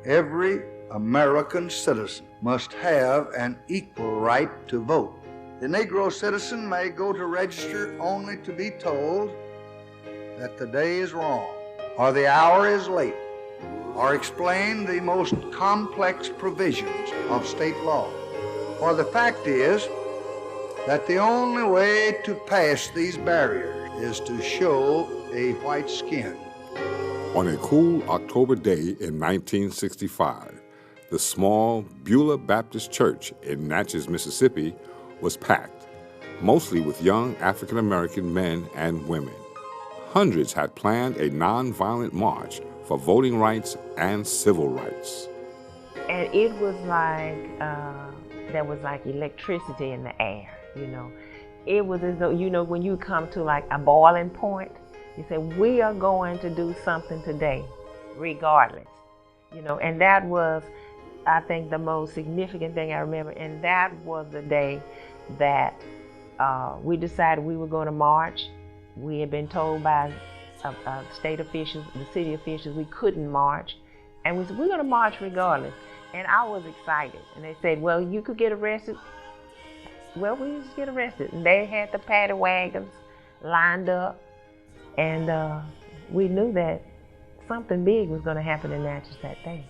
Every American citizen must have an equal right to vote. The Negro citizen may go to register only to be told that the day is wrong, or the hour is late, or explain the most complex provisions of state law. For the fact is that the only way to pass these barriers is to show a white skin. On a cool October day in 1965, the small Beulah Baptist Church in Natchez, Mississippi, was packed, mostly with young African-American men and women. Hundreds had planned a nonviolent march for voting rights and civil rights. And it was like, there was like electricity in the air, you know. It was as though, you know, when you come to like a boiling point, you say, we are going to do something today, regardless, you know. And that was, I think, the most significant thing I remember. And that was the day that we decided we were going to march. We had been told by state officials, the city officials, we couldn't march. And we said, we're going to march regardless. And I was excited. And they said, well, you could get arrested. Well, we just get arrested. And they had the paddy wagons lined up. And we knew that something big was going to happen in Natchez that day.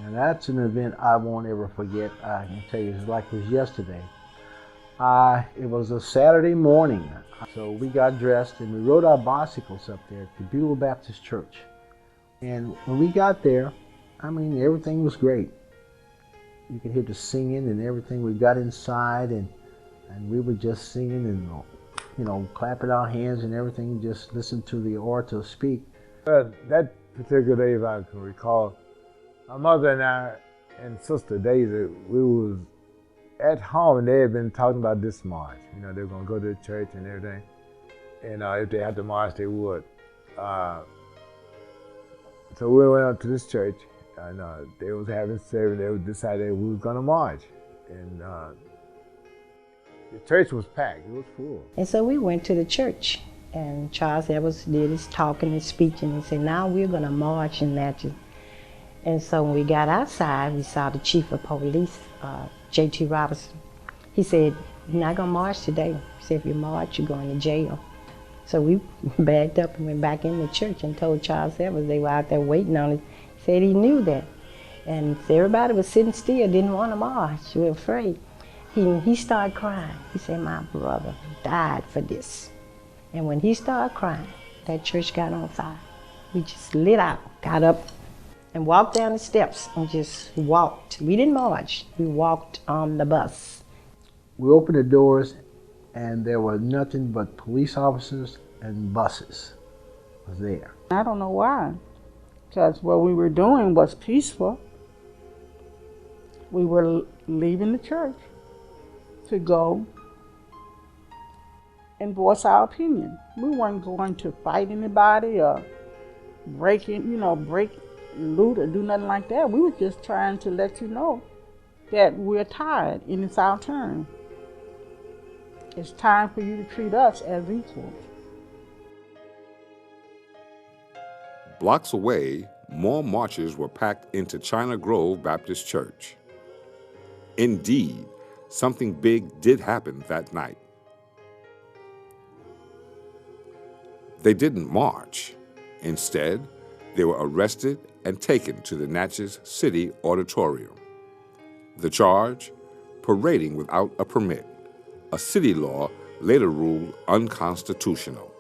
And that's an event I won't ever forget. I can tell you, it's like it was yesterday. It was a Saturday morning. So we got dressed and we rode our bicycles up there to Beulah Baptist Church. And when we got there, I mean, everything was great. You could hear the singing and everything. We got inside and we were just singing and, you know, clapping our hands and everything, just listen to the orator speak. That particular day, if I can recall, my mother and I and Sister Daisy, we was at home and they had been talking about this march. You know, they were going to go to the church and everything. And if they had to march, they would. So we went up to this church and they was having service. They decided we was going to march. And the church was packed, it was full. And so we went to the church, and Charles Evans did his talking and speaking and said, now we're going to march in Natchez. And so when we got outside, we saw the chief of police, J.T. Robertson. He said, you're not going to march today. He said, if you march, you're going to jail. So we bagged up and went back in the church and told Charles Evans they were out there waiting on us. He said he knew that. And everybody was sitting still, didn't want to march, we were afraid. He started crying. He said, my brother died for this. And when he started crying, that church got on fire. We just lit out, got up, and walked down the steps and just walked. We didn't march, we walked on the bus. We opened the doors and there were nothing but police officers and buses was there. I don't know why, because what we were doing was peaceful. We were leaving the church to go and voice our opinion. We weren't going to fight anybody or break, loot or do nothing like that. We were just trying to let you know that we're tired and it's our turn. It's time for you to treat us as equals. Blocks away, more marchers were packed into China Grove Baptist Church. Indeed, something big did happen that night. They didn't march. Instead, they were arrested and taken to the Natchez City Auditorium. The charge? Parading without a permit, a city law later ruled unconstitutional.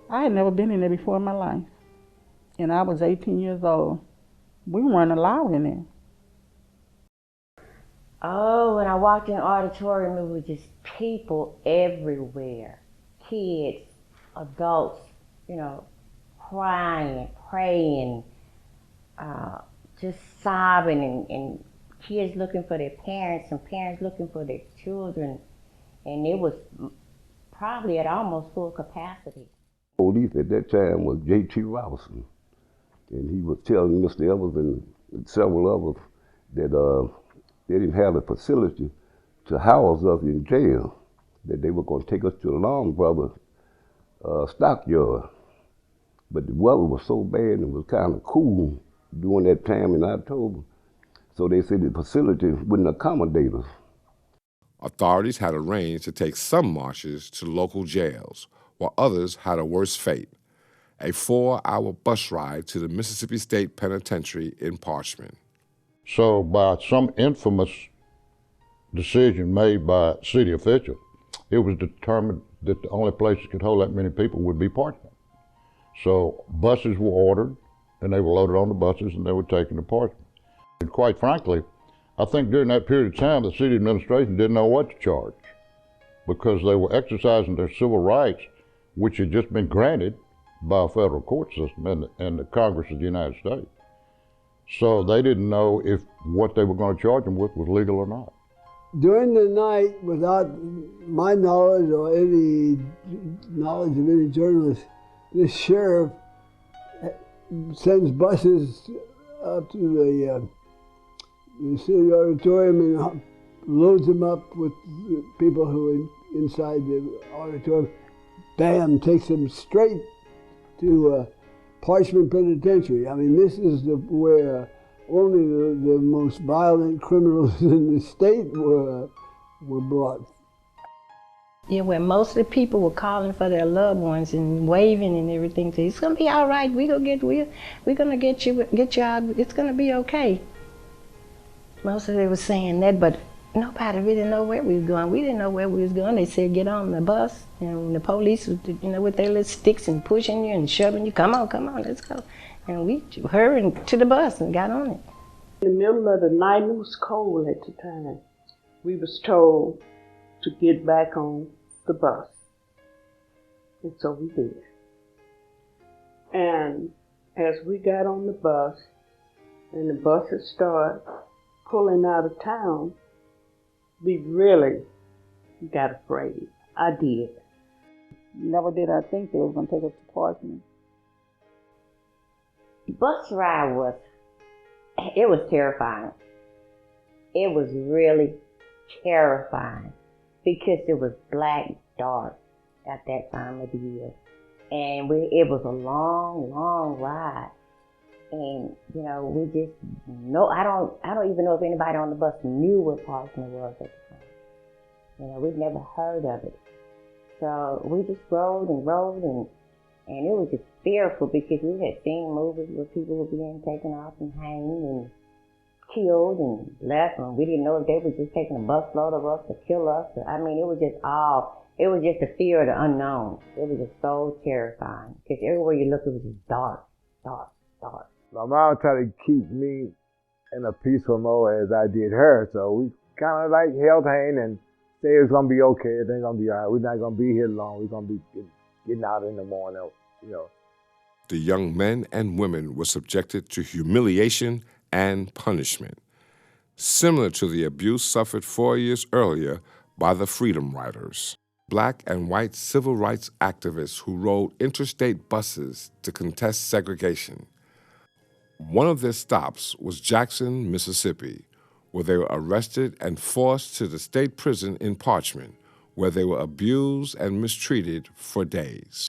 I had never been in there before in my life, and I was 18 years old. We weren't allowed in there. Oh, when I walked in the auditorium, it was just people everywhere. Kids, adults, crying, praying, just sobbing, and kids looking for their parents and parents looking for their children. And it was probably at almost full capacity. Police at that time was J.T. Robertson. And he was telling Mr. Evans and several others that they didn't have a facility to house us in jail, that they were going to take us to the Long Brothers stockyard. But the weather was so bad and it was kind of cool during that time in October. So they said the facility wouldn't accommodate us. Authorities had arranged to take some marchers to local jails, while others had a worse fate: a 4-hour bus ride to the Mississippi State Penitentiary in Parchman. So by some infamous decision made by city officials, it was determined that the only place that could hold that many people would be Parchman. So buses were ordered, and they were loaded on the buses, and they were taken to Parchman. And quite frankly, I think during that period of time, the city administration didn't know what to charge, because they were exercising their civil rights, which had just been granted by a federal court system and the Congress of the United States. So they didn't know if what they were going to charge them with was legal or not. During the night, without my knowledge or any knowledge of any journalist, this sheriff sends buses up to the city auditorium and loads them up with the people who are inside the auditorium. Bam, takes them straight to Parchman Penitentiary. I mean, this is where only the most violent criminals in the state were brought. Yeah, where most of the people were calling for their loved ones and waving and everything. So it's gonna be all right. We're gonna get you out. It's gonna be okay. Most of them were saying that, but nobody really knew where we was going. We didn't know where we was going. They said, get on the bus. And the police, with their little sticks and pushing you and shoving you, come on, let's go. And we hurried to the bus and got on it. In the middle of the night, it was cold at the time. We was told to get back on the bus. And so we did. And as we got on the bus, and the buses started pulling out of town, we really got afraid. I did. Never did I think they were going to take us to Parchman. The bus ride was terrifying. It was really terrifying because it was black dark at that time of the year. And it was a long, long ride. And, we just I don't even know if anybody on the bus knew what Parchman was at the time. We'd never heard of it. So we just rode, and it was just fearful because we had seen movies where people were being taken off and hanged and killed and left, and we didn't know if they were just taking a busload of us to kill us. It was just the fear of the unknown. It was just so terrifying because everywhere you looked, it was just dark, dark, dark. My mom tried to keep me in a peaceful mode as I did her, so we kind of held hand and said it's going to be okay, everything's going to be all right. We're not going to be here long. We're going to be getting out in the morning, The young men and women were subjected to humiliation and punishment, similar to the abuse suffered 4 years earlier by the Freedom Riders, black and white civil rights activists who rode interstate buses to contest segregation. One of their stops was Jackson, Mississippi, where they were arrested and forced to the state prison in Parchman, where they were abused and mistreated for days.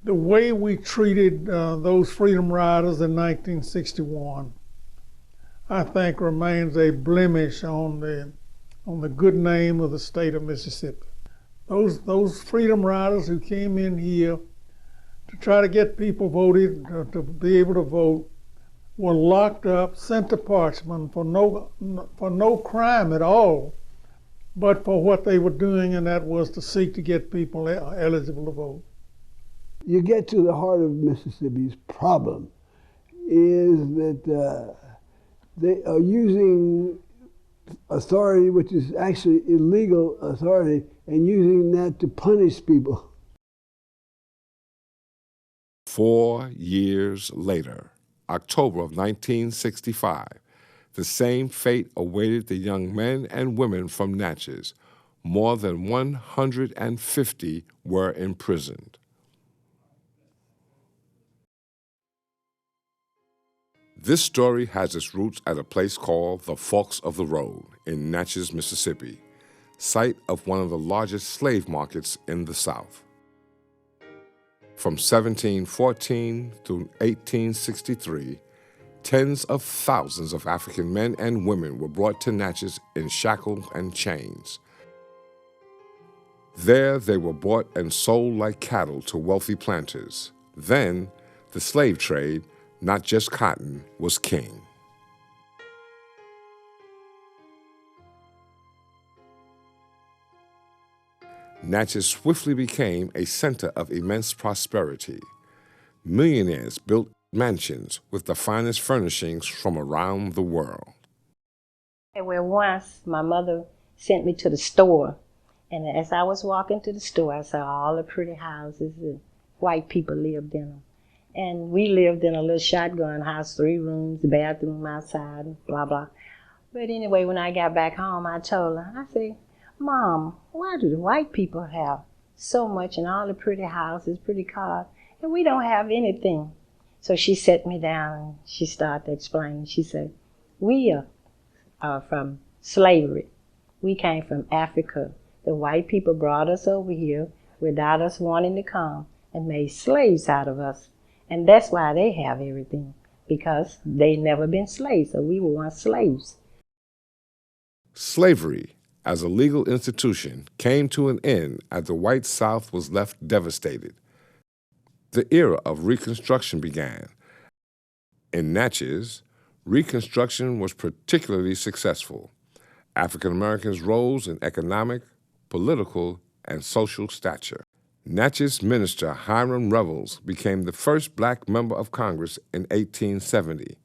The way we treated those Freedom Riders in 1961, I think remains a blemish on the good name of the state of Mississippi. Those Freedom Riders who came in here to try to get people voted, to be able to vote, were locked up, sent to Parchman for no crime at all, but for what they were doing, and that was to seek to get people eligible to vote. You get to the heart of Mississippi's problem is that they are using authority, which is actually illegal authority, and using that to punish people. 4 years later, October of 1965, the same fate awaited the young men and women from Natchez. More than 150 were imprisoned. This story has its roots at a place called the Forks of the Road in Natchez, Mississippi, site of one of the largest slave markets in the South. From 1714 through 1863, tens of thousands of African men and women were brought to Natchez in shackles and chains. There they were bought and sold like cattle to wealthy planters. Then, the slave trade, not just cotton, was king. Natchez swiftly became a center of immense prosperity. Millionaires built mansions with the finest furnishings from around the world. Well, once my mother sent me to the store, and as I was walking to the store, I saw all the pretty houses and white people lived in them. And we lived in a little shotgun house, 3 rooms, bathroom outside, and blah, blah. But anyway, when I got back home, I told her, I said, Mom, why do the white people have so much and all the pretty houses, pretty cars, and we don't have anything? So she sat me down and she started explaining. She said, we are from slavery. We came from Africa. The white people brought us over here without us wanting to come and made slaves out of us. And that's why they have everything, because they never been slaves, so we were once slaves. Slavery, as a legal institution, came to an end as the white South was left devastated. The era of Reconstruction began. In Natchez, Reconstruction was particularly successful. African Americans rose in economic, political, and social stature. Natchez minister Hiram Revels became the first black member of Congress in 1870,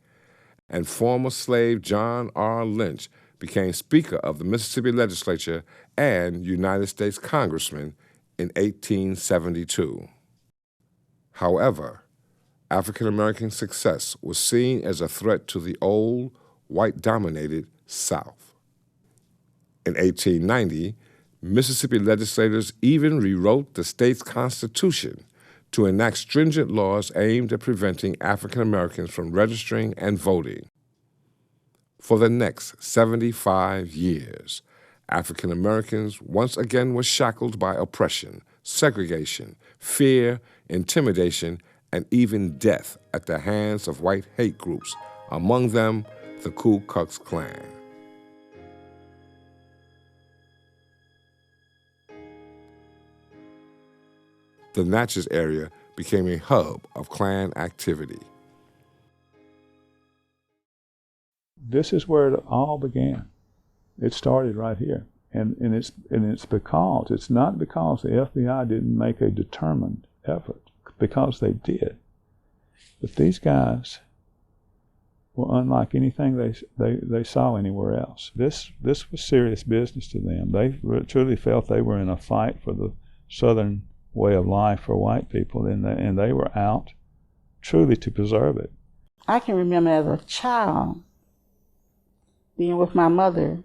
and former slave John R. Lynch became Speaker of the Mississippi Legislature and United States Congressman in 1872. However, African American success was seen as a threat to the old, white-dominated South. In 1890, Mississippi legislators even rewrote the state's constitution to enact stringent laws aimed at preventing African Americans from registering and voting. For the next 75 years, African Americans once again were shackled by oppression, segregation, fear, intimidation, and even death at the hands of white hate groups, among them the Ku Klux Klan. The Natchez area became a hub of Klan activity. This is where it all began. It started right here. And it's because, it's not because the FBI didn't make a determined effort, because they did. But these guys were unlike anything they saw anywhere else. This was serious business to them. They truly felt they were in a fight for the Southern way of life for white people, and they were out truly to preserve it. I can remember as a child being with my mother.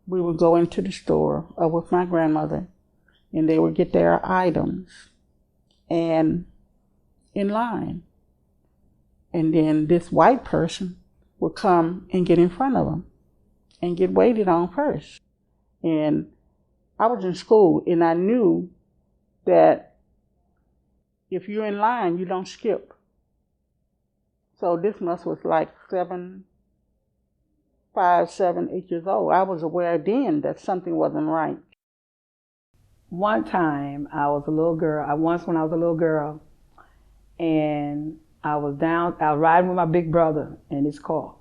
We would go into the store or with my grandmother, and they would get their items and in line. And then this white person would come and get in front of them and get waited on first. And I was in school, and I knew that if you're in line, you don't skip. So this must was like 5, 7, 8 years old. I was aware then that something wasn't right. One time I was a little girl, when I was a little girl, and I was riding with my big brother in his car.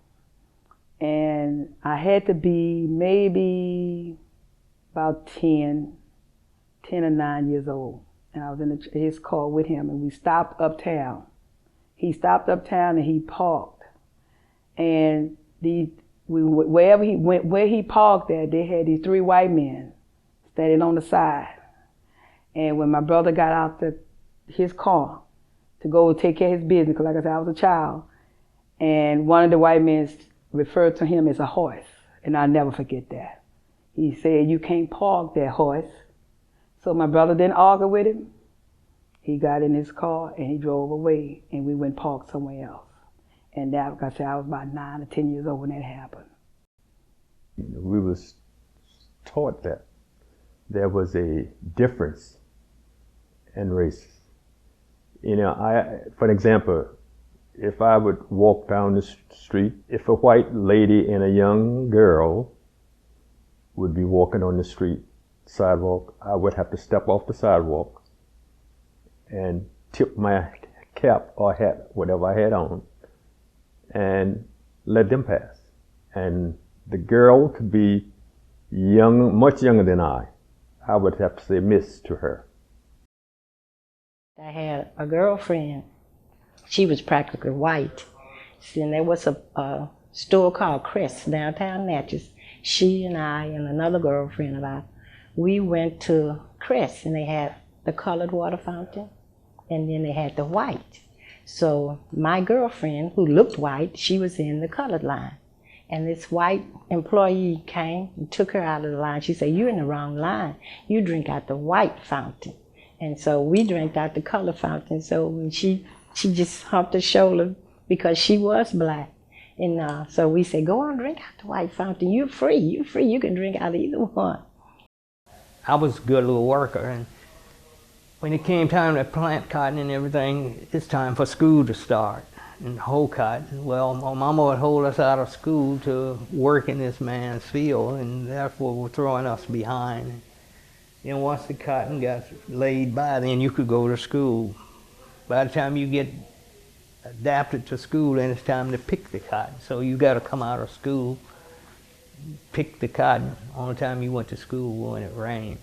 And I had to be maybe about 10 or 9 years old. And I was in his car with him, and we stopped uptown. He stopped uptown and he parked. And wherever he went, where he parked at, they had these 3 white men standing on the side. And when my brother got out his car to go take care of his business, because like I said, I was a child, and one of the white men referred to him as a horse, and I'll never forget that. He said, "You can't park that horse." So my brother didn't argue with him. He got in his car and he drove away, and we went park somewhere else. And that, like I said, I was about 9 or 10 years old when that happened. We was taught that there was a difference in races. You know, for example, if I would walk down the street, if a white lady and a young girl would be walking on the street sidewalk, I would have to step off the sidewalk and tip my cap or hat, whatever I had on, and let them pass. And the girl could be young, much younger than I would have to say miss to her. I had a girlfriend. She was practically white. And there was a store called Crest downtown Natchez. She and I and another girlfriend of ours, we went to Crest, and they had the colored water fountain, and then they had the white. So my girlfriend, who looked white, she was in the colored line. And this white employee came and took her out of the line. She said, "You're in the wrong line. You drink out the white fountain." And so we drank out the color fountain. So when she just humped her shoulder because she was black. And so we said, "Go on, drink out the white fountain. You're free. You're free. You can drink out of either one." I was a good little worker, and when it came time to plant cotton and everything, it's time for school to start and hoe cotton. Well, my mama would hold us out of school to work in this man's field, and therefore were throwing us behind. And once the cotton got laid by, then you could go to school. By the time you get adapted to school, then it's time to pick the cotton. So you got to come out of school, pick the cotton. Only time you went to school when it rained.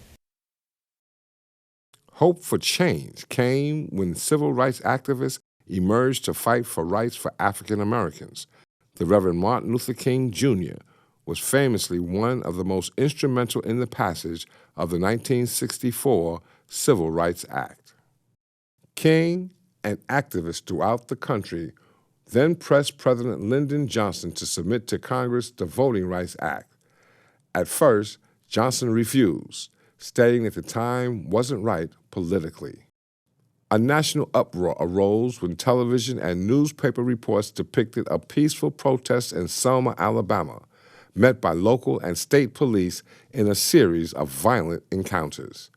Hope for change came when civil rights activists emerged to fight for rights for African Americans. The Reverend Martin Luther King Jr. was famously one of the most instrumental in the passage of the 1964 Civil Rights Act. King and activists throughout the country then pressed President Lyndon Johnson to submit to Congress the Voting Rights Act. At first, Johnson refused, stating that the time wasn't right politically. A national uproar arose when television and newspaper reports depicted a peaceful protest in Selma, Alabama, met by local and state police in a series of violent encounters.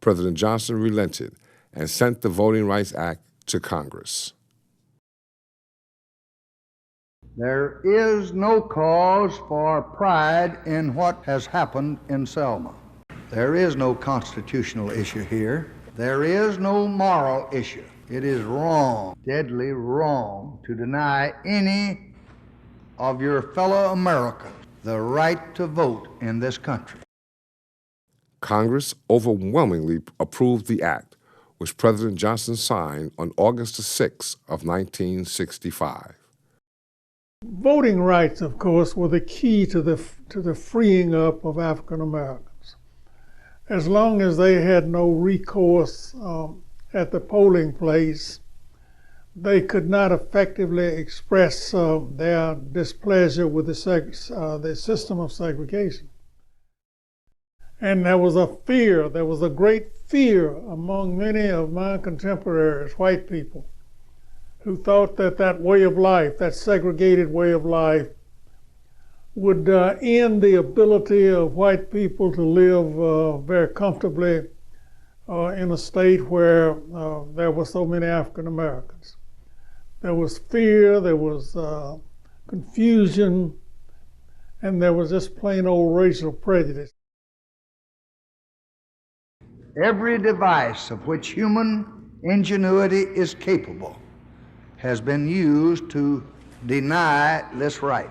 President Johnson relented and sent the Voting Rights Act to Congress. There is no cause for pride in what has happened in Selma. There is no constitutional issue here. There is no moral issue. It is wrong, deadly wrong, to deny any of your fellow Americans the right to vote in this country. Congress overwhelmingly approved the act, which President Johnson signed on August 6 of 1965. Voting rights, of course, were the key to the freeing up of African Americans. As long as they had no recourse at the polling place, they could not effectively express their displeasure with the system of segregation. And there was a great fear among many of my contemporaries, white people, who thought that way of life, that segregated way of life, would end the ability of white people to live very comfortably in a state where there were so many African Americans. There was fear, there was confusion, and there was just plain old racial prejudice. Every device of which human ingenuity is capable has been used to deny this right.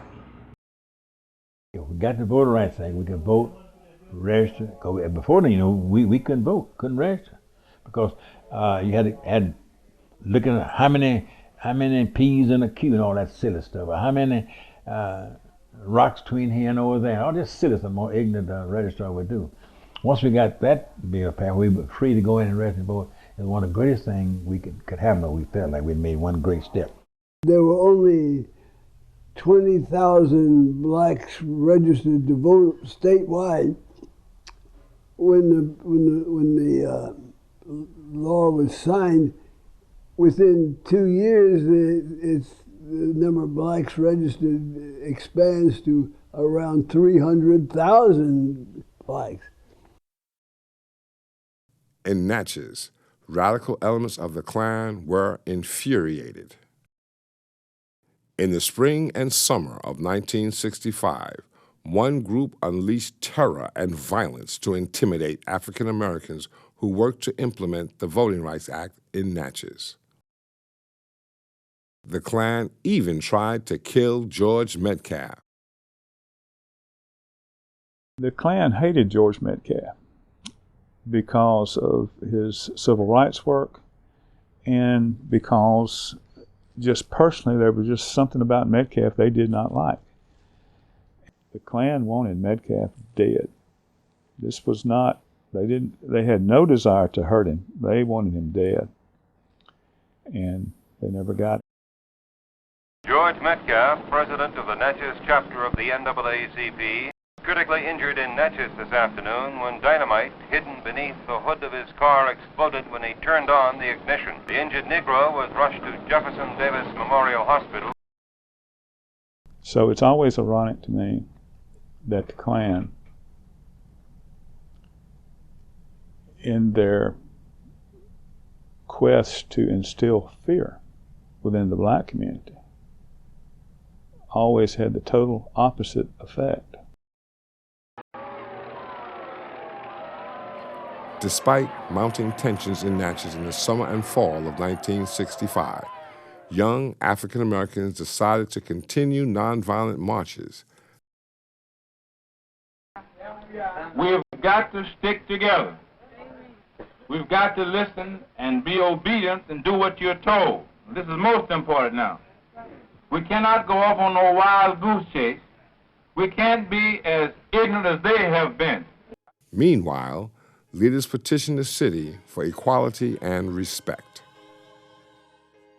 We got the voter rights thing. We can vote, register. Before then, we couldn't vote, couldn't register, because you had looking at how many peas in a queue and all that silly stuff, or how many rocks between here and over there, all this silly stuff more ignorant registrar would do. Once we got that bill passed, we were free to go in and register and vote. It was one of the greatest things we could have, but we felt like we'd made one great step. There were only 20,000 blacks registered to vote statewide when the law was signed. Within 2 years, number of blacks registered expands to around 300,000 blacks. In Natchez, radical elements of the Klan were infuriated. In the spring and summer of 1965, one group unleashed terror and violence to intimidate African Americans who worked to implement the Voting Rights Act in Natchez. The Klan even tried to kill George Metcalf. The Klan hated George Metcalf because of his civil rights work and because just personally there was just something about Metcalf they did not like. The Klan wanted Metcalf dead. This was not, they had no desire to hurt him. They wanted him dead. And they never got him. George Metcalf, president of the Natchez chapter of the NAACP, critically injured in Natchez this afternoon when dynamite hidden beneath the hood of his car exploded when he turned on the ignition. The injured Negro was rushed to Jefferson Davis Memorial Hospital. So it's always ironic to me that the Klan, in their quest to instill fear within the black community, always had the total opposite effect. Despite mounting tensions in Natchez in the summer and fall of 1965, young African Americans decided to continue nonviolent marches. We've got to stick together. We've got to listen and be obedient and do what you're told. This is most important now. We cannot go off on no wild goose chase. We can't be as ignorant as they have been. Meanwhile, leaders petitioned the city for equality and respect.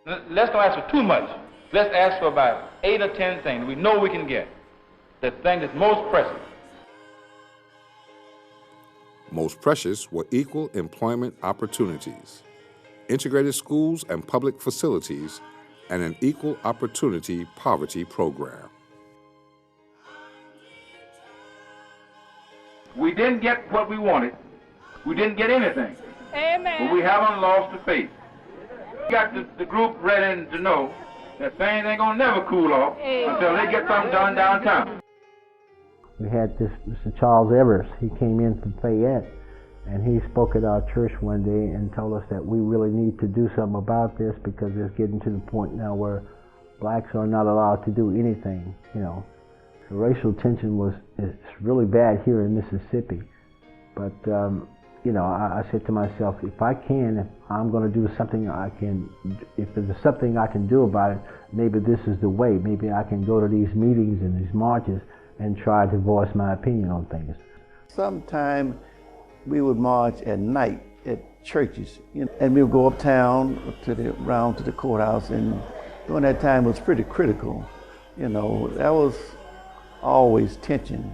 Let's don't ask for too much. Let's ask for about 8 or 10 things we know we can get. The thing that's most pressing. Most precious were equal employment opportunities, integrated schools and public facilities, and an equal opportunity poverty program. We didn't get what we wanted. We didn't get anything. Amen. But we haven't lost the faith. We got the group ready to know that things ain't gonna never cool off until they get something done downtown. We had this Mr. Charles Evers. He came in from Fayette, and he spoke at our church one day and told us that we really need to do something about this because it's getting to the point now where blacks are not allowed to do anything, you know. The racial tension is really bad here in Mississippi. But, you know, I said to myself, if I'm going to do something if there's something I can do about it, maybe this is the way. Maybe I can go to these meetings and these marches and try to voice my opinion on things. Sometime we would march at night at churches, you know, and we would go uptown around to the courthouse, and during that time it was pretty critical. You know, that was always tension,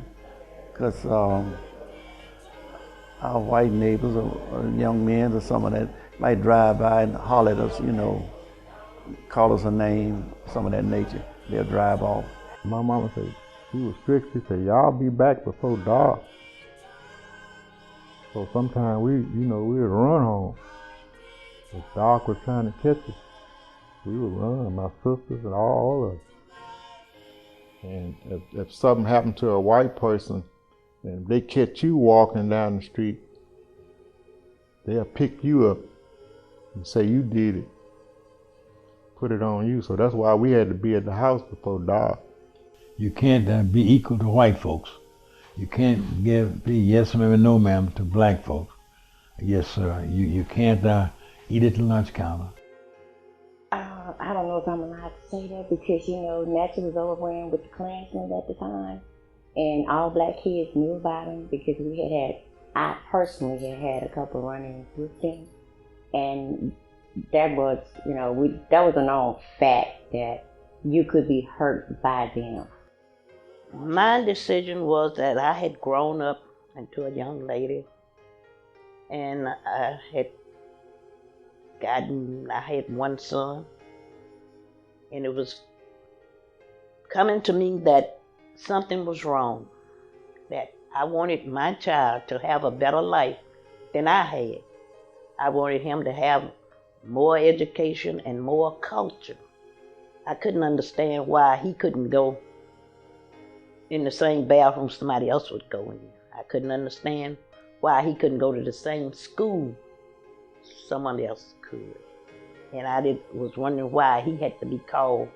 because our white neighbors or young men or someone that might drive by and holler at us, you know, call us a name, some of that nature. They'll drive off. My mama said, she was strict. She said, y'all be back before dark. So sometimes we'd run home. If dark was trying to catch us, we would run, my sisters and all of us. And if something happened to a white person, and they catch you walking down the street, they'll pick you up and say you did it. Put it on you. So that's why we had to be at the house before dark. You can't be equal to white folks. You can't be yes ma'am and no ma'am to black folks. Yes sir. You can't eat at the lunch counter. I don't know if I'm allowed to say that because, you know, Natchez was overrun with the Klansmen at the time, and all black kids knew about them because I personally had a couple run-ins with them, and that was, you know, that was a known fact that you could be hurt by them. My decision was that I had grown up into a young lady, and I had one son, and it was coming to me that something was wrong, that I wanted my child to have a better life than I had. I wanted him to have more education and more culture. I couldn't understand why he couldn't go in the same bathroom somebody else would go in. I couldn't understand why he couldn't go to the same school someone else could. And I was wondering why he had to be called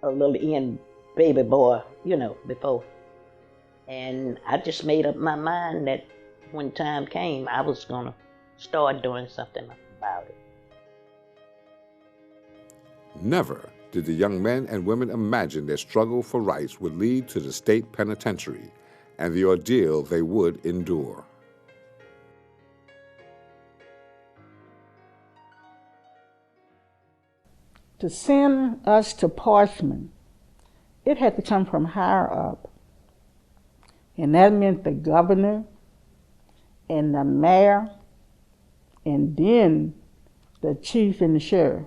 a little baby boy, before. And I just made up my mind that when time came, I was going to start doing something about it. Never did the young men and women imagine their struggle for rights would lead to the state penitentiary and the ordeal they would endure. To send us to Parchman, it had to come from higher up. And that meant the governor and the mayor and then the chief and the sheriff.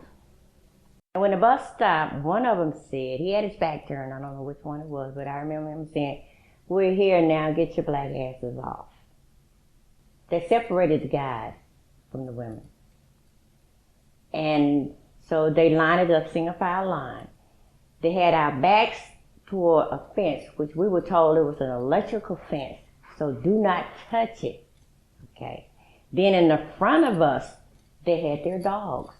When the bus stopped, one of them said, he had his back turned, I don't know which one it was, but I remember him saying, "We're here now, get your black asses off." They separated the guys from the women. And so they lined us up, single file line. They had our backs toward a fence, which we were told it was an electrical fence, so do not touch it, okay? Then in the front of us, they had their dogs.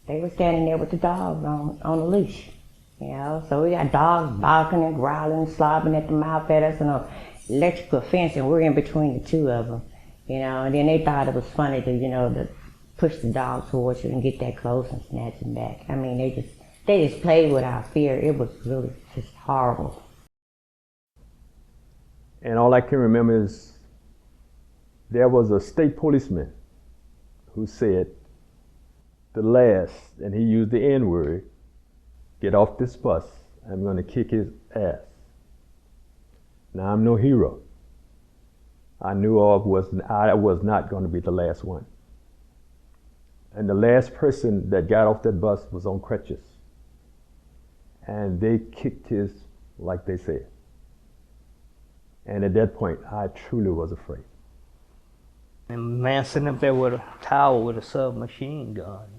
They were standing there with the dogs on a leash, so we got dogs barking and growling, slobbing at the mouth at us, and an electrical fence, and we're in between the two of them, and then they thought it was funny to, to push the dog towards you and get that close and snatch him back. I mean, they just played with our fear. It was really just horrible. And all I can remember is there was a state policeman who said the last, and he used the N-word, "Get off this bus, I'm going to kick his ass." Now, I'm no hero. I knew I was not going to be the last one. And the last person that got off that bus was on crutches. And they kicked his, like they said. And at that point, I truly was afraid. And a man sitting up there with a tower with a submachine gun.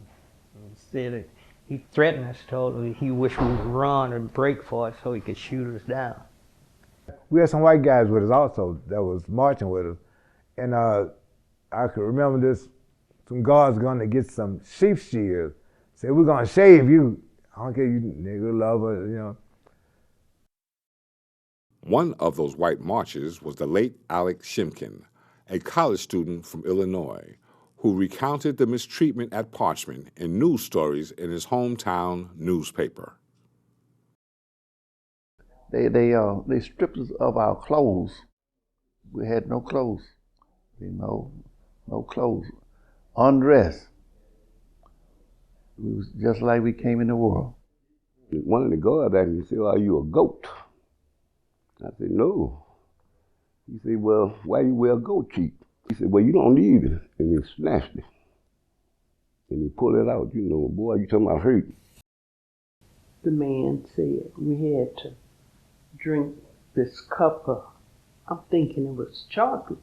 He said he threatened us, told us he wished we would run and break for it so he could shoot us down. We had some white guys with us also that was marching with us. And I could remember some guards going to get some sheep shears. Said, "We're going to shave you. I don't care, you nigger lover, One of those white marchers was the late Alex Shimkin, a college student from Illinois, who recounted the mistreatment at Parchman in news stories in his hometown newspaper. They stripped us of our clothes. We had no clothes, no clothes. Undressed. We was just like we came in the world. One of the guards asked me, he said, "Are you a goat?" I said, "No." He said, "Well, why you wear a goat cheek?" He said, "Well, you don't need it." And he snatched it. And he pulled it out, "Boy, you talking about hurt." The man said we had to drink this cup of, I'm thinking it was chocolate,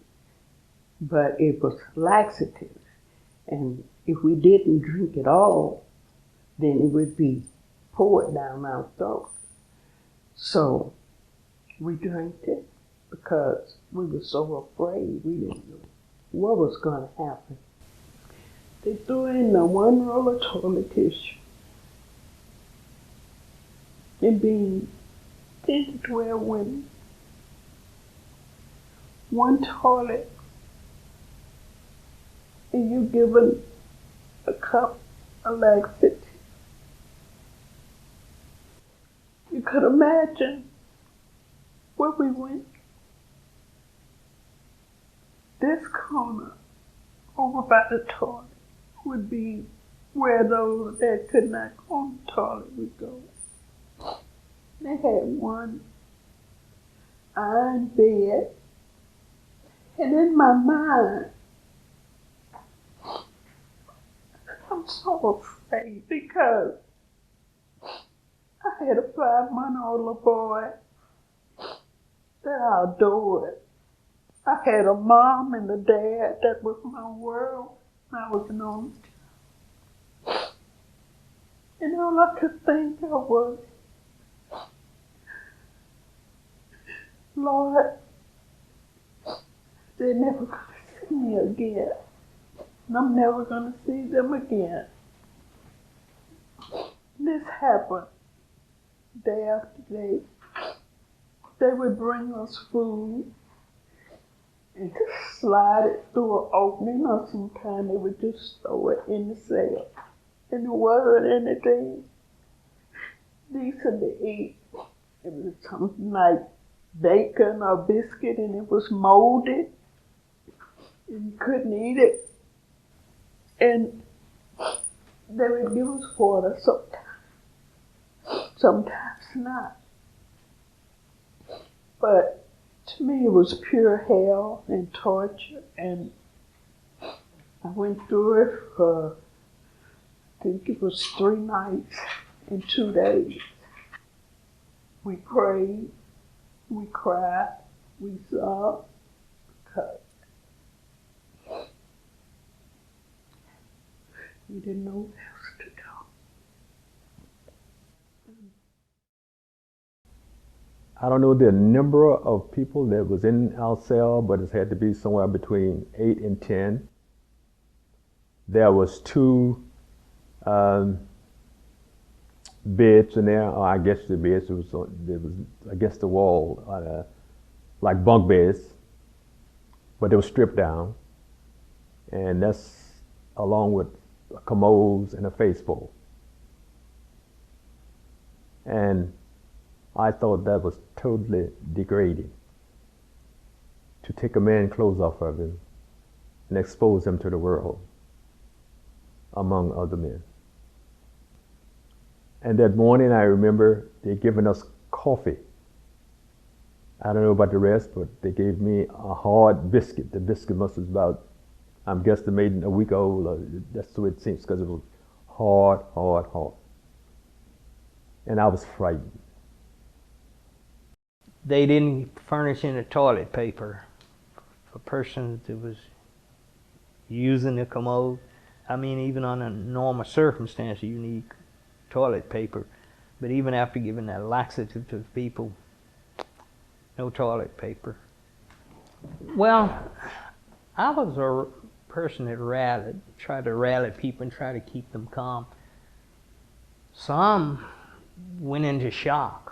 but it was laxatives. And if we didn't drink it all, then it would be poured down our throat. So we drank it because we were so afraid. We didn't know what was going to happen. They threw in the one roll of toilet tissue. It being 10 to 12 women, one toilet, and you given a cup of laxative. You could imagine where we went. This corner over by the toilet would be where those that could not go on the toilet would go. They had one iron bed, and in my mind, I'm so afraid because I had a 5-month-old little boy that I adored. I had a mom and a dad that was my world. I was an only child. And all I could think of was, Lord, they're never going to see me again. And I'm never going to see them again. This happened day after day. They would bring us food and just slide it through an opening, or sometimes they would just throw it in the cell. And it wasn't anything decent to eat. It was something like bacon or biscuit, and it was molded, and you couldn't eat it. And they would give us water sometimes not. But to me, it was pure hell and torture, and I went through it for, I think it was 3 nights and 2 days. We prayed, we cried, we sobbed, cut. We didn't know where else to go. I don't know the number of people that was in our cell, but it had to be somewhere between 8 and 10. There was 2 beds in there, or I guess the beds, it was against the wall, like bunk beds, but they were stripped down. And that's along with commodes and a face bowl. And I thought that was totally degrading, to take a man's clothes off of him and expose him to the world among other men. And that morning I remember they giving us coffee. I don't know about the rest, but they gave me a hard biscuit. The biscuit must have about, I'm guesstimating, a week old. That's the way it seems, because it was hard. And I was frightened. They didn't furnish any toilet paper for persons that was using the commode. I mean, even under normal circumstances, you need toilet paper. But even after giving that laxative to people, no toilet paper. Well, I was a person that rallied, tried to rally people and try to keep them calm. Some went into shock.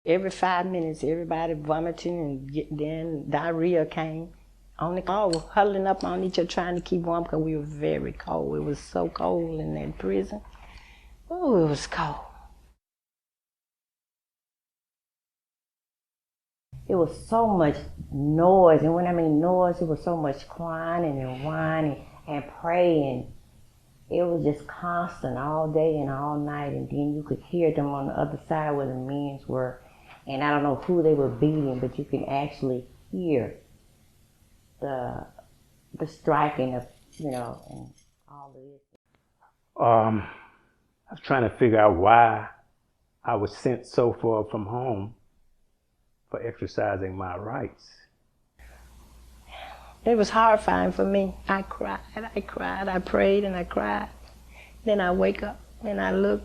Every 5 minutes, everybody vomiting, and then diarrhea came. All huddling up on each other, trying to keep warm, because we were very cold. It was so cold in that prison. Oh, it was cold. It was so much noise, and when I mean noise, it was so much crying and whining and praying. It was just constant all day and all night, and then you could hear them on the other side where the men were. And I don't know who they were beating, but you can actually hear the striking of, and all of this. I was trying to figure out why I was sent so far from home for exercising my rights. It was horrifying for me. I cried, I prayed, and I cried. Then I wake up and I look.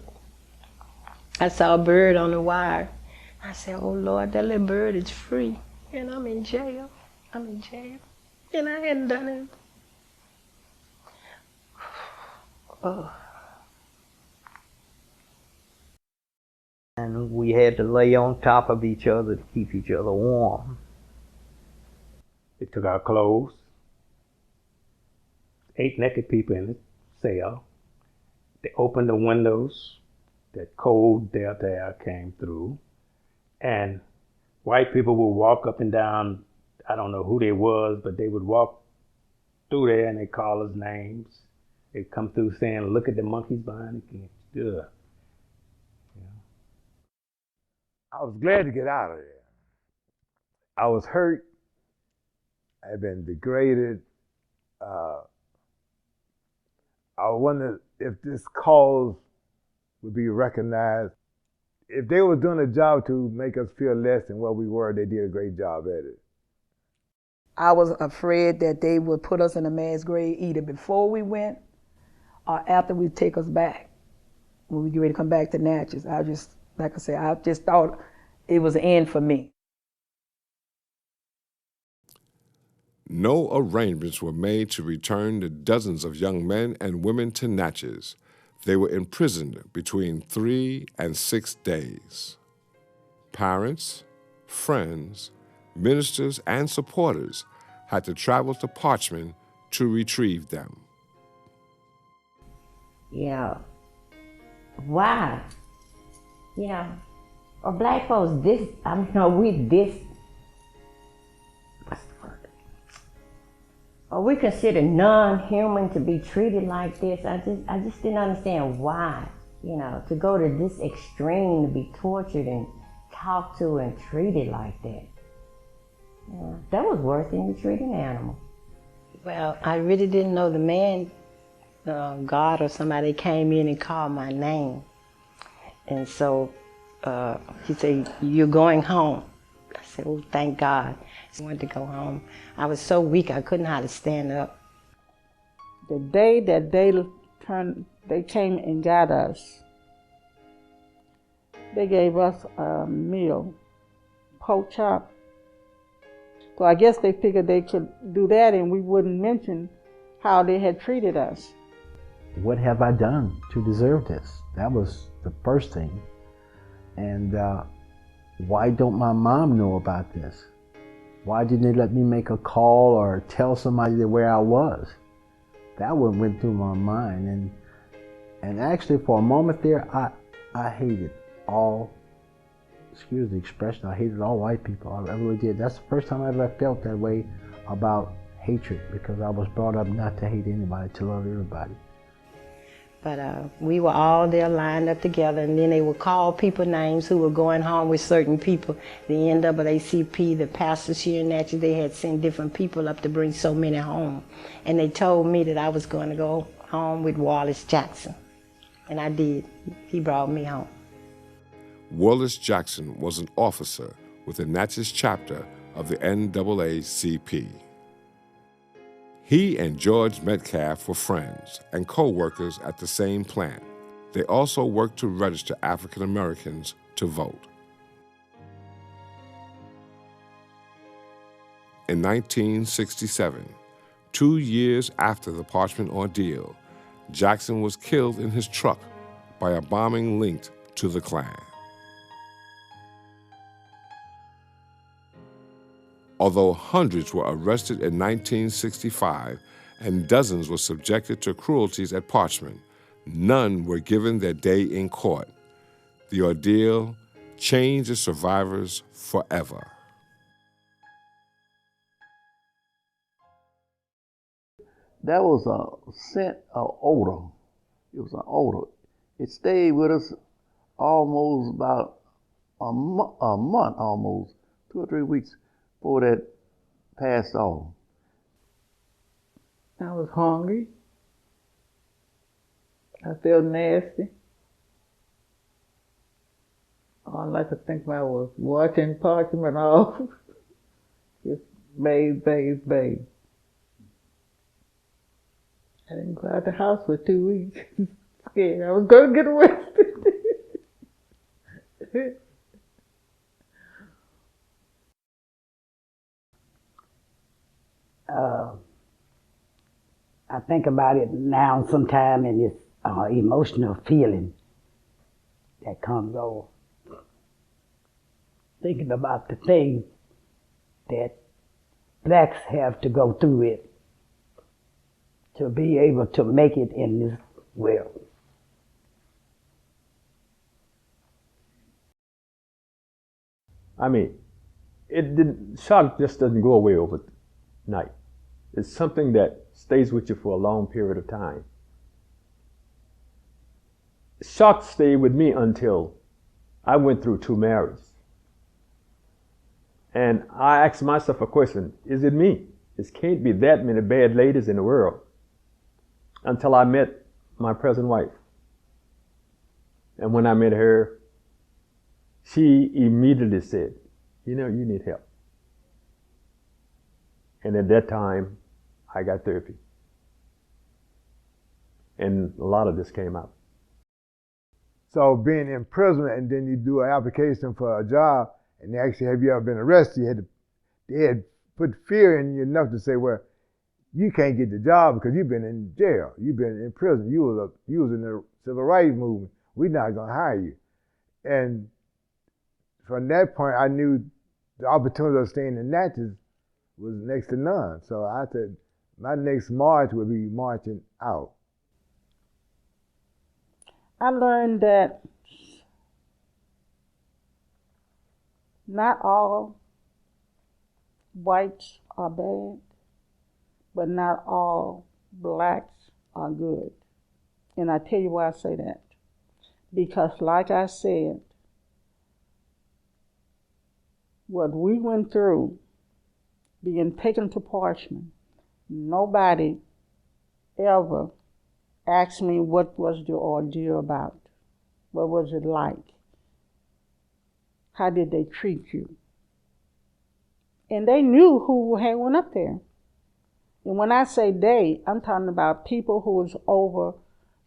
I saw a bird on the wire. I said, oh Lord, that little bird is free. And I'm in jail. And I hadn't done it. Oh. And we had to lay on top of each other to keep each other warm. They took our clothes, 8 naked people in the cell. They opened the windows, that cold Delta air came through, and white people would walk up and down. I don't know who they was, but they would walk through there and they call us names. They'd come through saying, look at the monkeys behind the cage. Ugh. I was glad to get out of there. I was hurt. I had been degraded. I wondered if this cause would be recognized. if they was doing a job to make us feel less than what we were, they did a great job at it. I was afraid that they would put us in a mass grave either before we went or after we take us back. When we get ready to come back to Natchez, I just, like I said, I just thought it was the end for me. No arrangements were made to return the dozens of young men and women to Natchez. They were imprisoned between 3 and 6 days. Parents, friends, ministers, and supporters had to travel to Parchman to retrieve them. Yeah. Why? You know, or black folks what's the word? Are we considered non-human to be treated like this? I just didn't understand why, you know, to go to this extreme to be tortured and talked to and treated like that. Yeah, that was worse than you treat an animal. Well, I really didn't know the man, God or somebody came in and called my name. And so he said, "You're going home." I said, "Oh, thank God." I wanted to go home. I was so weak, I couldn't hardly stand up. The day that they came and got us, they gave us a meal, pork chop. So I guess they figured they could do that and we wouldn't mention how they had treated us. What have I done to deserve this? That was the first thing. And why don't my mom know about this? Why didn't they let me make a call or tell somebody where I was? That one went through my mind. And actually for a moment there, I hated all, excuse the expression, I hated all white people. I really did. That's the first time I ever felt that way about hatred, because I was brought up not to hate anybody, to love everybody. But we were all there lined up together, and then they would call people names who were going home with certain people. The NAACP, the pastors here in Natchez, they had sent different people up to bring so many home. And they told me that I was going to go home with Wallace Jackson. And I did. He brought me home. Wallace Jackson was an officer with the Natchez chapter of the NAACP. He and George Metcalf were friends and co-workers at the same plant. They also worked to register African Americans to vote. In 1967, 2 years after the Parchman Ordeal, Jackson was killed in his truck by a bombing linked to the Klan. Although hundreds were arrested in 1965 and dozens were subjected to cruelties at Parchman, none were given their day in court. The ordeal changed the survivors forever. That was a scent of odor. It was an odor. It stayed with us almost about a month, almost 2 or 3 weeks before that passed off. I was hungry. I felt nasty. All I could think about was watching Parchman off. Just bathe. I didn't go out the house for 2 weeks. Scared I was going to get arrested. I think about it now sometime, and it's emotional feeling that comes over. Thinking about the things that blacks have to go through it to be able to make it in this world. I mean, shock just doesn't go away overnight. It's something that stays with you for a long period of time. Shock stayed with me until I went through 2 marriages. And I asked myself a question, is it me? It can't be that many bad ladies in the world. Until I met my present wife. And when I met her, she immediately said, you know, you need help. And at that time, I got therapy. And a lot of this came out. So being in prison and then you do an application for a job and they actually have you ever been arrested, they had put fear in you enough to say, well, you can't get the job because you've been in jail, you've been in prison, you was in the civil rights movement, we're not gonna hire you. And from that point, I knew the opportunity of staying in Natchez was next to none. So I said, my next march would be marching out. I learned that not all whites are bad, but not all blacks are good. And I tell you why I say that. Because like I said, what we went through being taken to Parchman, nobody ever asked me what was the ordeal about. What was it like? How did they treat you? And they knew who had went up there. And when I say they, I'm talking about people who was over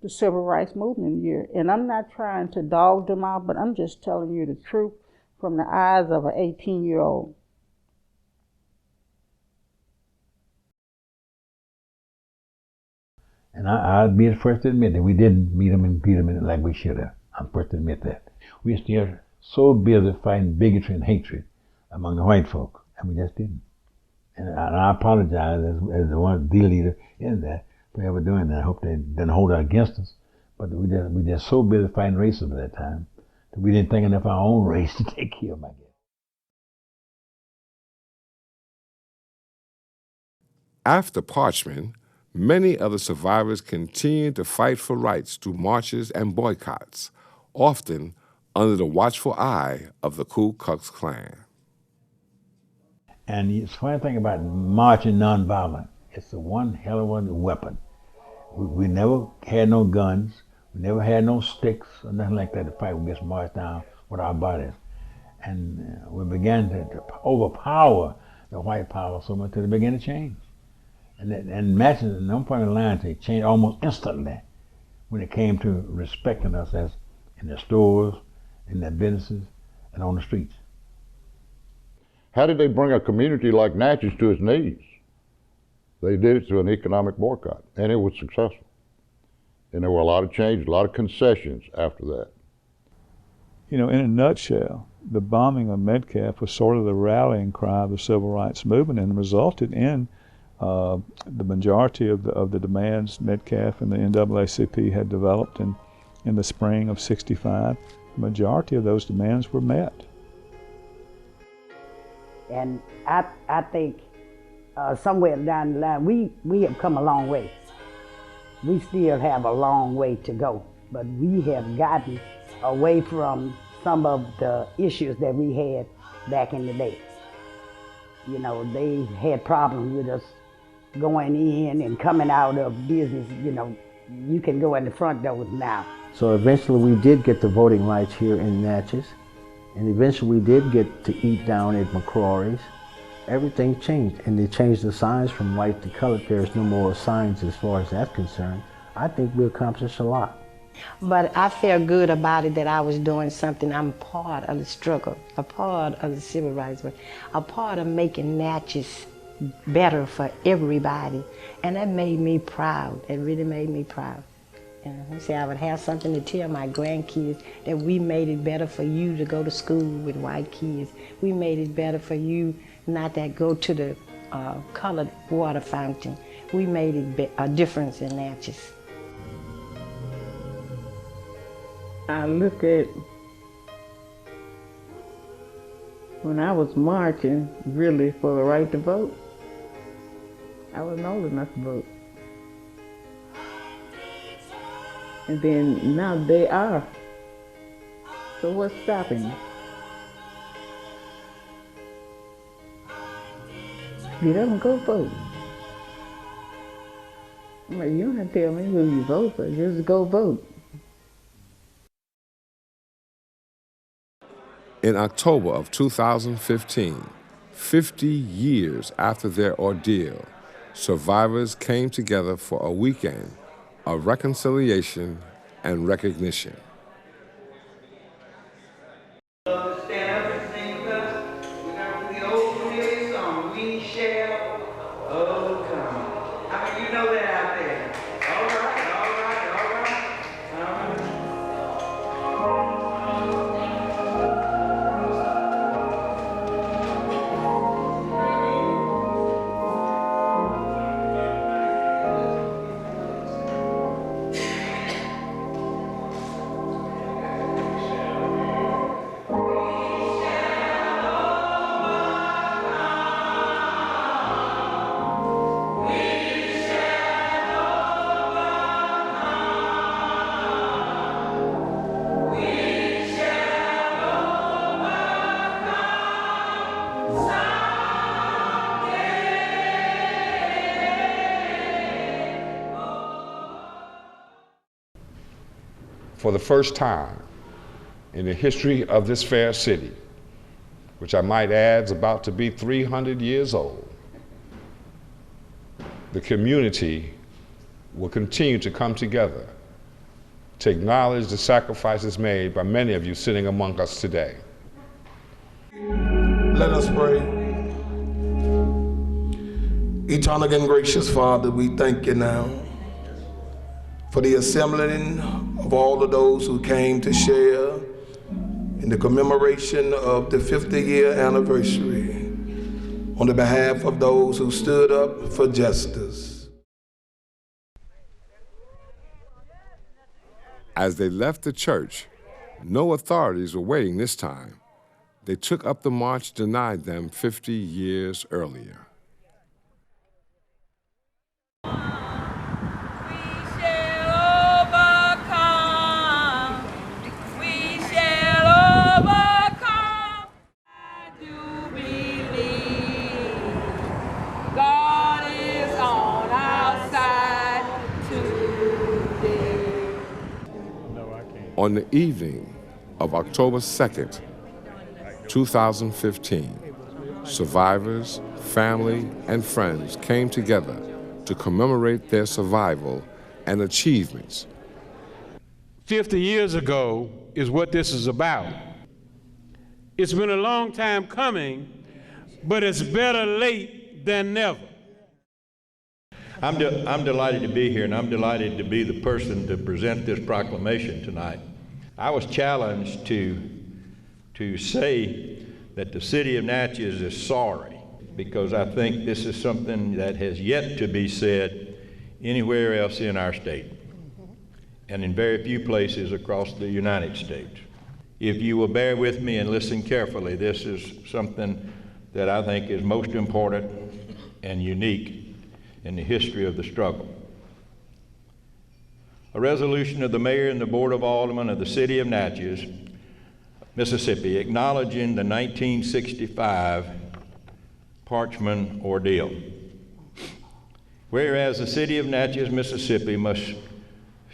the civil rights movement year. And I'm not trying to dog them out, but I'm just telling you the truth from the eyes of an 18-year-old. And I'll be the first to admit that we didn't meet them and beat them like we should have. I'm first to admit that. We still so busy fighting bigotry and hatred among the white folk, and we just didn't. And I apologize as the one the leader in that for ever doing that. I hope they didn't hold it against us. But we just so busy fighting racism at that time that we didn't think enough of our own race to take care of, I guess. After Parchman, many other survivors continued to fight for rights through marches and boycotts, often under the watchful eye of the Ku Klux Klan. And the funny thing about marching nonviolent, it's the one hell of a weapon. We never had no guns, we never had no sticks or nothing like that to fight. We just marched down with our bodies. And we began to overpower the white power so much that it began to change. And matches at no point in the line, they changed almost instantly when it came to respecting us as in their stores, in their businesses, and on the streets. How did they bring a community like Natchez to its knees? They did it through an economic boycott, and it was successful. And there were a lot of changes, a lot of concessions after that. You know, in a nutshell, the bombing of Metcalf was sort of the rallying cry of the civil rights movement and resulted in the majority of the demands Metcalf and the NAACP had developed in the spring of '65. The majority of those demands were met. And I think somewhere down the line, we have come a long way. We still have a long way to go, but we have gotten away from some of the issues that we had back in the day. You know, they had problems with us going in and coming out of business. You know, you can go in the front doors now. So eventually we did get the voting rights here in Natchez, and eventually we did get to eat down at McCrory's. Everything changed, and they changed the signs from white to colored. There's no more signs as far as that's concerned. I think we accomplished a lot. But I felt good about it, that I was doing something. I'm part of the struggle, a part of the civil rights movement, a part of making Natchez better for everybody. And that made me proud. It really made me proud. I say I would have something to tell my grandkids, that we made it better for you to go to school with white kids. We made it better for you not to go to the colored water fountain. We made it a difference in Natchez. I look at when I was marching really for the right to vote, I wasn't old enough to vote. And then now they are. So what's stopping you? You don't go vote. I'm like, you don't have to tell me who you vote for, just go vote. In October of 2015, 50 years after their ordeal, survivors came together for a weekend of reconciliation and recognition. Stand up and sing with us. We're going to do the old familiar song, We Shall Overcome. How many of you know that out there? All right, all right, all right. For the first time in the history of this fair city, which I might add is about to be 300 years old, the community will continue to come together to acknowledge the sacrifices made by many of you sitting among us today. Let us pray. Eternal and gracious Father, we thank you now for the assembling of all of those who came to share in the commemoration of the 50-year anniversary on the behalf of those who stood up for justice. As they left the church, no authorities were waiting this time. They took up the march denied them 50 years earlier. On the evening of October 2nd, 2015, survivors, family, and friends came together to commemorate their survival and achievements. 50 years ago is what this is about. It's been a long time coming, but it's better late than never. I'm delighted to be here, and I'm delighted to be the person to present this proclamation tonight. I was challenged to say that the city of Natchez is sorry, because I think this is something that has yet to be said anywhere else in our state, and in very few places across the United States. If you will bear with me and listen carefully, this is something that I think is most important and unique in the history of the struggle. A resolution of the mayor and the Board of Aldermen of the city of Natchez, Mississippi, acknowledging the 1965 Parchman Ordeal. Whereas the city of Natchez, Mississippi must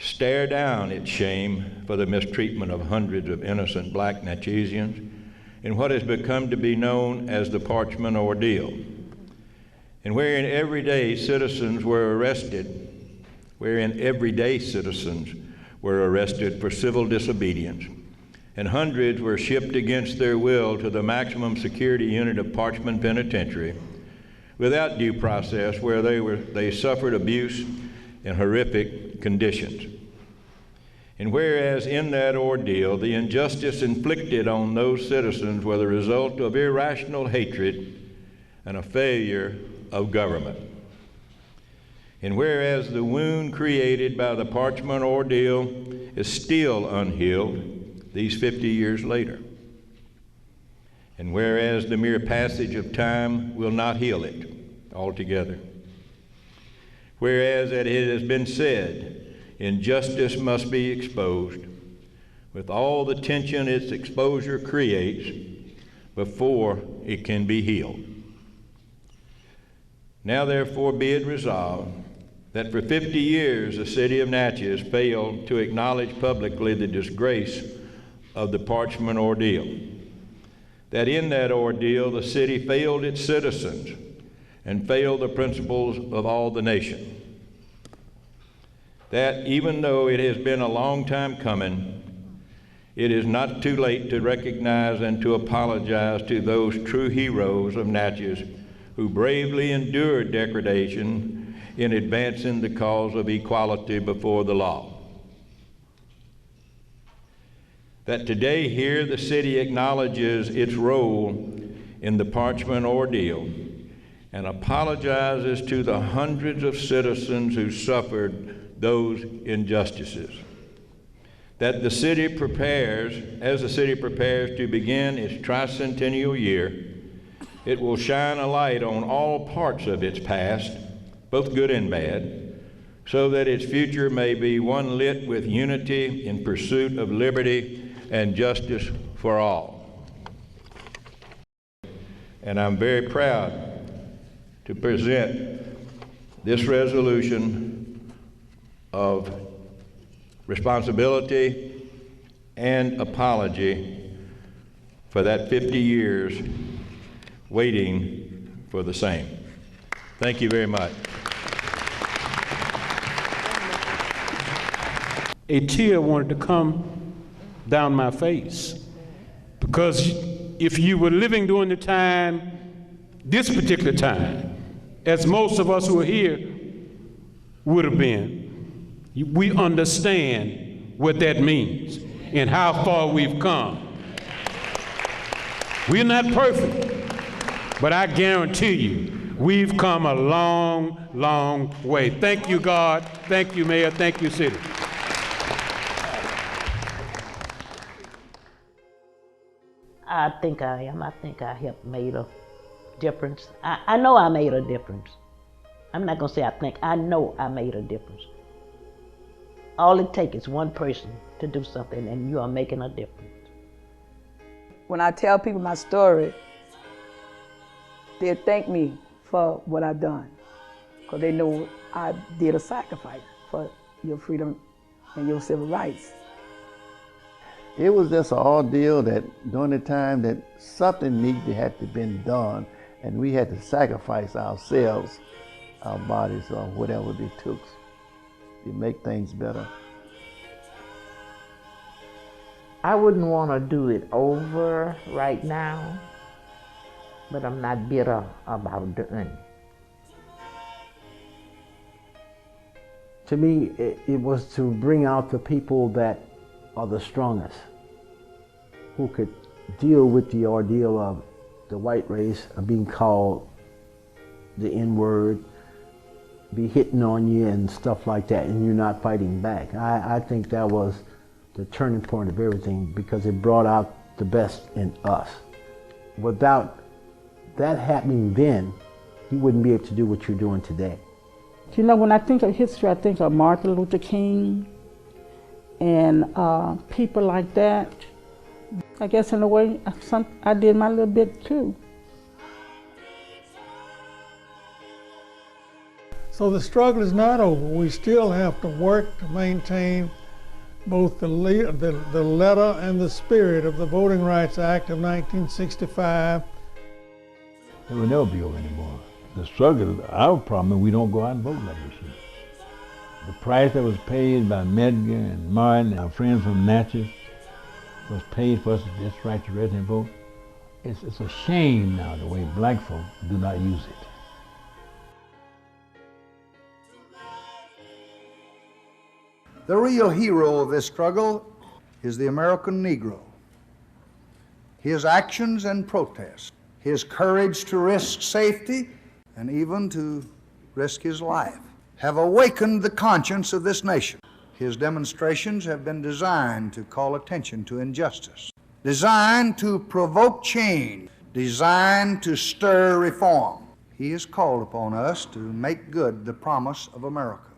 stare down its shame for the mistreatment of hundreds of innocent black Natchezians in what has become to be known as the Parchman Ordeal, and wherein everyday citizens were arrested for civil disobedience, and hundreds were shipped against their will to the maximum security unit of Parchman Penitentiary without due process, where they suffered abuse and horrific conditions. And whereas in that ordeal, the injustice inflicted on those citizens were the result of irrational hatred and a failure of government. And whereas the wound created by the Parchman Ordeal is still unhealed these 50 years later. And whereas the mere passage of time will not heal it altogether. Whereas it has been said, injustice must be exposed with all the tension its exposure creates before it can be healed. Now therefore be it resolved that for 50 years the city of Natchez failed to acknowledge publicly the disgrace of the Parchman Ordeal, that in that ordeal the city failed its citizens and failed the principles of all the nation. That even though it has been a long time coming, it is not too late to recognize and to apologize to those true heroes of Natchez who bravely endured degradation in advancing the cause of equality before the law. That today here the city acknowledges its role in the Parchman Ordeal and apologizes to the hundreds of citizens who suffered those injustices. That the city prepares, as the city prepares to begin its tricentennial year, it will shine a light on all parts of its past, both good and bad, so that its future may be one lit with unity in pursuit of liberty and justice for all. And I'm very proud to present this resolution of responsibility and apology for that 50 years waiting for the same. Thank you very much. A tear wanted to come down my face, because if you were living during the time, this particular time, as most of us who are here would have been, we understand what that means and how far we've come. We're not perfect, but I guarantee you, we've come a long, long way. Thank you, God. Thank you, Mayor. Thank you, City. I think I am. I think I have made a difference. I know I made a difference. I'm not going to say I think. I know I made a difference. All it takes is one person to do something, and you are making a difference. When I tell people my story, they thank me for what I've done, because they know I did a sacrifice for your freedom and your civil rights. It was just an ordeal that during the time that something needed to have to been done, and we had to sacrifice ourselves, our bodies, or whatever it took to make things better. I wouldn't want to do it over right now, but I'm not bitter about doing it. To me, it was to bring out the people that are the strongest, who could deal with the ordeal of the white race of being called the N-word, be hitting on you and stuff like that, and you're not fighting back. I think that was the turning point of everything, because it brought out the best in us. Without that happening then, you wouldn't be able to do what you're doing today. You know, when I think of history, I think of Martin Luther King and people like that. I guess in a way, I did my little bit too. So the struggle is not over. We still have to work to maintain both the letter and the spirit of the Voting Rights Act of 1965. It will never be over anymore. The struggle, our problem is we don't go out and vote like we should. The price that was paid by Medgar and Martin and our friends from Natchez was paid for us to just right to register and vote. It's a shame now the way black folk do not use it. The real hero of this struggle is the American Negro. His actions and protests, his courage to risk safety and even to risk his life, have awakened the conscience of this nation. His demonstrations have been designed to call attention to injustice, designed to provoke change, designed to stir reform. He has called upon us to make good the promise of America.